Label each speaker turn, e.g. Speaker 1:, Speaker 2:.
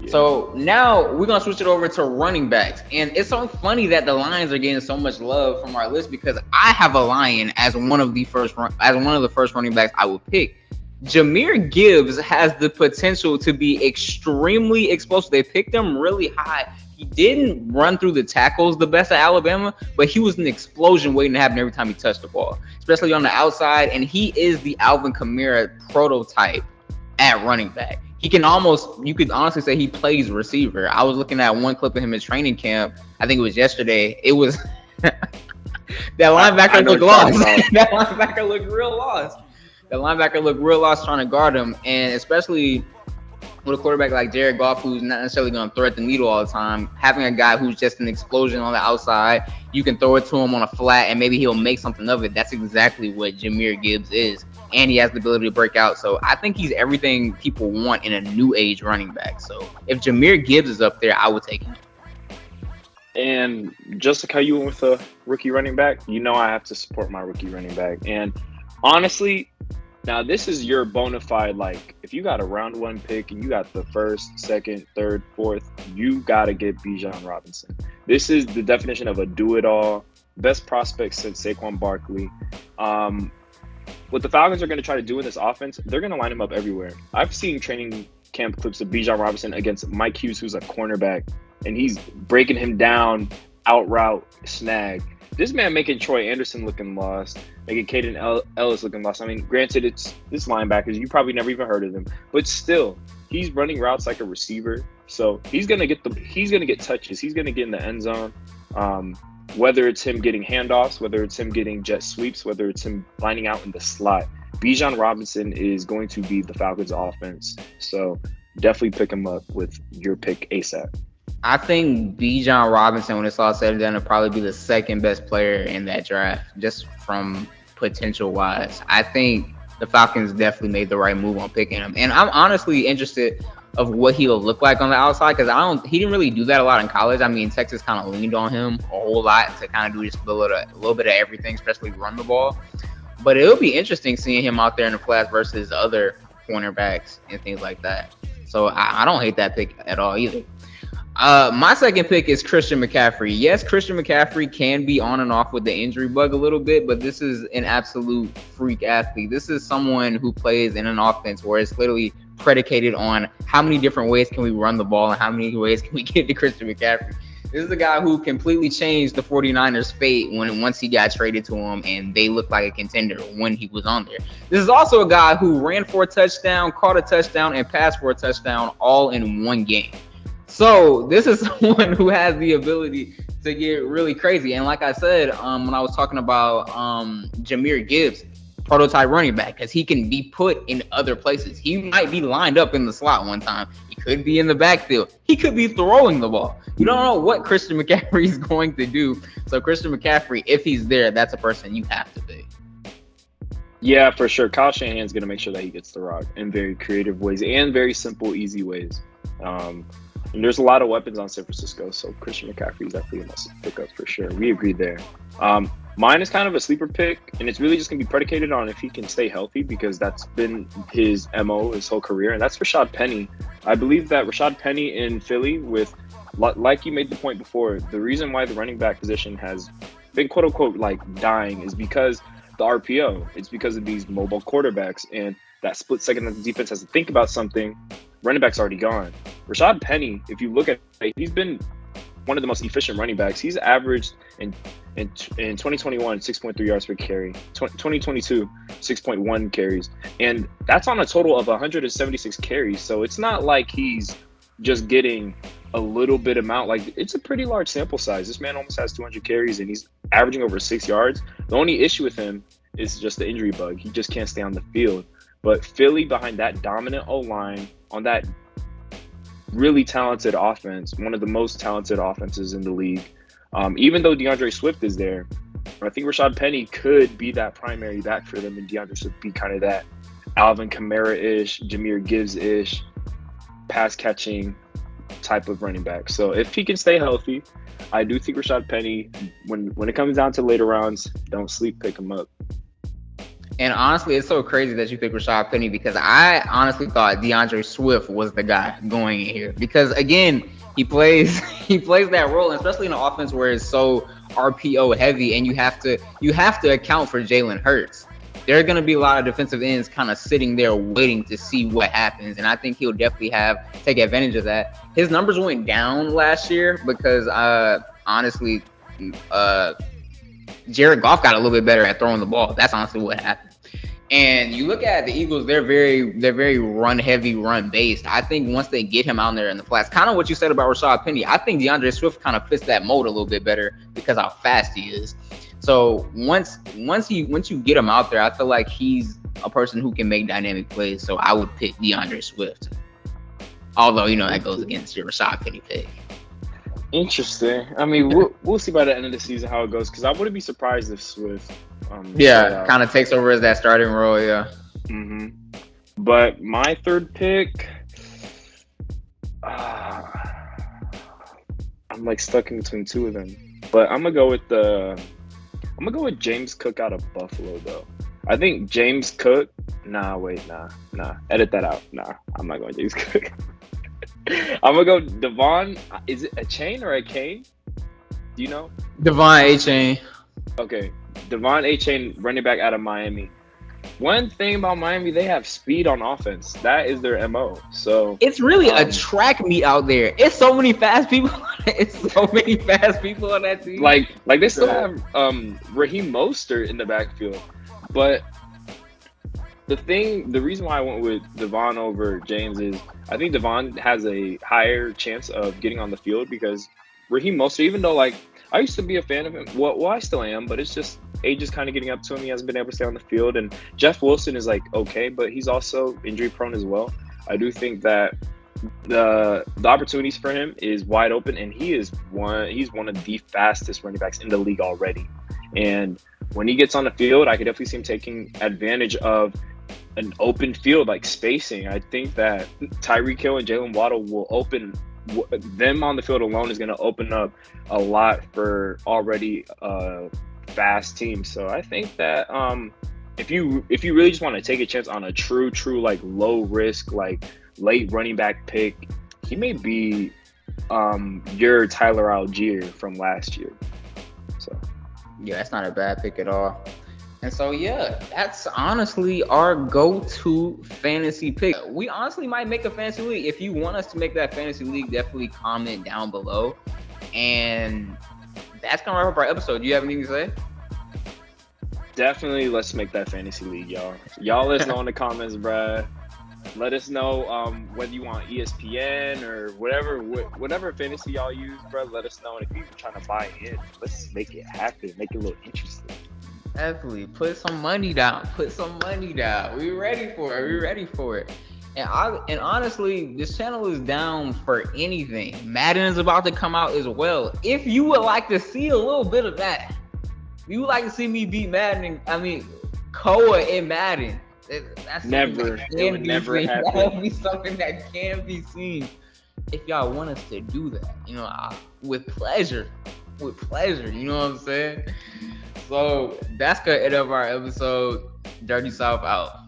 Speaker 1: Yeah.
Speaker 2: So now we're gonna switch it over to running backs, and it's so funny that the Lions are getting so much love from our list because I have a Lion as one of the first running backs I would pick. Jahmyr Gibbs has the potential to be extremely explosive. They picked him really high. He didn't run through the tackles the best at Alabama, but he was an explosion waiting to happen every time he touched the ball, especially on the outside. And he is the Alvin Kamara prototype at running back. You could honestly say he plays receiver. I was looking at one clip of him in training camp. I think it was yesterday. It was that
Speaker 1: I
Speaker 2: linebacker
Speaker 1: know
Speaker 2: looked
Speaker 1: what you're talking
Speaker 2: lost.
Speaker 1: about.
Speaker 2: That linebacker looked real lost. The linebacker looked real lost trying to guard him, and especially with a quarterback like Jared Goff, who's not necessarily going to thread the needle all the time, having a guy who's just an explosion on the outside, you can throw it to him on a flat, and maybe he'll make something of it. That's exactly what Jahmyr Gibbs is, and he has the ability to break out. So I think he's everything people want in a new age running back. So if Jahmyr Gibbs is up there, I would take him.
Speaker 1: And just like how you went with a rookie running back, I have to support my rookie running back. And honestly, now this is your bona fide, like, if you got a round one pick and you got the first, second, third, fourth, you got to get Bijan Robinson. This is the definition of a do-it-all, best prospect since Saquon Barkley. What the Falcons are going to try to do in this offense, they're going to line him up everywhere. I've seen training camp clips of Bijan Robinson against Mike Hughes, who's a cornerback, and he's breaking him down, out route, snag. This man making Troy Anderson looking lost, making Caden Ellis looking lost. I mean, granted, it's this linebackers. You probably never even heard of them, but still, he's running routes like a receiver. So he's gonna get touches. He's gonna get in the end zone. Whether it's him getting handoffs, whether it's him getting jet sweeps, whether it's him lining out in the slot, Bijan Robinson is going to be the Falcons' offense. So definitely pick him up with your pick ASAP.
Speaker 2: I think Bijan Robinson, when it's all said and done, will probably be the second best player in that draft, just from potential wise. I think the Falcons definitely made the right move on picking him, and I'm honestly interested of what he'll look like on the outside because he didn't really do that a lot in college. I mean, Texas kind of leaned on him a whole lot to kind of do just a little bit of everything, especially run the ball. But it'll be interesting seeing him out there in the flats versus other cornerbacks and things like that. So I don't hate that pick at all either. My second pick is Christian McCaffrey. Yes, Christian McCaffrey can be on and off with the injury bug a little bit, but this is an absolute freak athlete. This is someone who plays in an offense where it's literally predicated on how many different ways can we run the ball and how many ways can we get to Christian McCaffrey. This is a guy who completely changed the 49ers' fate once he got traded to him, and they looked like a contender when he was on there. This is also a guy who ran for a touchdown, caught a touchdown, and passed for a touchdown all in one game. So this is someone who has the ability to get really crazy. And like I said, when I was talking about Jahmyr Gibbs, prototype running back, because he can be put in other places. He might be lined up in the slot one time. He could be in the backfield. He could be throwing the ball. You don't know what Christian McCaffrey is going to do. So Christian McCaffrey, if he's there, that's a person you have to pick.
Speaker 1: Yeah, for sure. Kyle Shanahan's going to make sure that he gets the rock in very creative ways and very simple, easy ways. And there's a lot of weapons on San Francisco, so Christian McCaffrey is definitely a must pick up for sure. We agree there. Mine is kind of a sleeper pick, and it's really just going to be predicated on if he can stay healthy because that's been his MO his whole career, and that's Rashad Penny. I believe that Rashad Penny in Philly, with, like you made the point before, the reason why the running back position has been quote-unquote like dying is because the RPO. It's because of these mobile quarterbacks, and that split second that the defense has to think about something. Running back's already gone. Rashad Penny, if you look at it, he's been one of the most efficient running backs. He's averaged in 2021 6.3 yards per carry, 2022 6.1 carries, and that's on a total of 176 carries. So it's not like he's just getting a little bit amount. Like, it's a pretty large sample size. This man almost has 200 carries and he's averaging over 6 yards. The only issue with him is just the injury bug. He just can't stay on the field. But Philly, behind that dominant O-line, on that really talented offense, one of the most talented offenses in the league, even though DeAndre Swift is there, I think Rashad Penny could be that primary back for them, and DeAndre Swift be kind of that Alvin Kamara-ish, Jahmyr Gibbs-ish, pass-catching type of running back. So if he can stay healthy, I do think Rashad Penny, when it comes down to later rounds, don't sleep, pick him up.
Speaker 2: And honestly, it's so crazy that you picked Rashad Penny because I honestly thought DeAndre Swift was the guy going in here. Because again, he plays that role, especially in an offense where it's so RPO heavy, and you have to account for Jalen Hurts. There are going to be a lot of defensive ends kind of sitting there waiting to see what happens, and I think he'll definitely take advantage of that. His numbers went down last year because honestly, Jared Goff got a little bit better at throwing the ball. That's honestly what happened. And you look at the Eagles, they're very run heavy, run based. I think once they get him out there in the flats, kind of what you said about Rashad Penny, I think DeAndre Swift kind of fits that mold a little bit better because how fast he is. So once you get him out there, I feel like he's a person who can make dynamic plays. So I would pick DeAndre Swift. Although, that goes against your Rashad Penny pick.
Speaker 1: Interesting. I mean, we'll see by the end of the season how it goes, because I wouldn't be surprised if Swift
Speaker 2: kind of takes over as that starting role, yeah.
Speaker 1: Mm-hmm. But my third pick, I'm like stuck in between two of them. But I'm gonna go with James Cook out of Buffalo, though. I think James Cook. Nah. Edit that out. Nah, I'm not going James Cook. I'm gonna go Devon. Is it a chain or a cane? Do you know?
Speaker 2: Devon Achane.
Speaker 1: Okay, Devon Achane, running back out of Miami. One thing about Miami, they have speed on offense. That is their MO. So
Speaker 2: it's really a track meet out there. It's so many fast people. It's so many fast people on that team.
Speaker 1: Like they still have Raheem Mostert in the backfield, but the reason why I went with Devon over James is I think Devon has a higher chance of getting on the field because Raheem Mostert, even though I used to be a fan of him, well I still am, but it's just age is kind of getting up to him. He hasn't been able to stay on the field, and Jeff Wilson is okay, but he's also injury prone as well. I do think that the opportunities for him is wide open, and he's one of the fastest running backs in the league already. And when he gets on the field, I could definitely see him taking advantage of an open field, like spacing. I think that Tyreek Hill and Jalen Waddle will open them on the field alone is going to open up a lot for already fast teams. So I think that if you really just want to take a chance on a true low risk late running back pick, he may be your Tyler Algier from last year. So
Speaker 2: yeah, that's not a bad pick at all. And so, yeah, that's honestly our go-to fantasy pick. We honestly might make a fantasy league. If you want us to make that fantasy league, definitely comment down below. And that's going to wrap up our episode. Do you have anything to say?
Speaker 1: Definitely, let's make that fantasy league, y'all. Y'all let us know in the comments, bruh. Let us know whether you want ESPN or whatever fantasy y'all use, bro. Let us know. And if you're trying to buy in, let's make it happen. Make it a little interesting.
Speaker 2: Definitely put some money down. We ready for it. And honestly, this channel is down for anything. Madden is about to come out as well. If you would like to see a little bit of that, if you would like to see me beat Madden, Koa in Madden. That's
Speaker 1: never. It would never happen.
Speaker 2: That would be something that can be seen. If y'all want us to do that, with pleasure. You know what I'm saying? So that's gonna end up our episode. Dirty South out.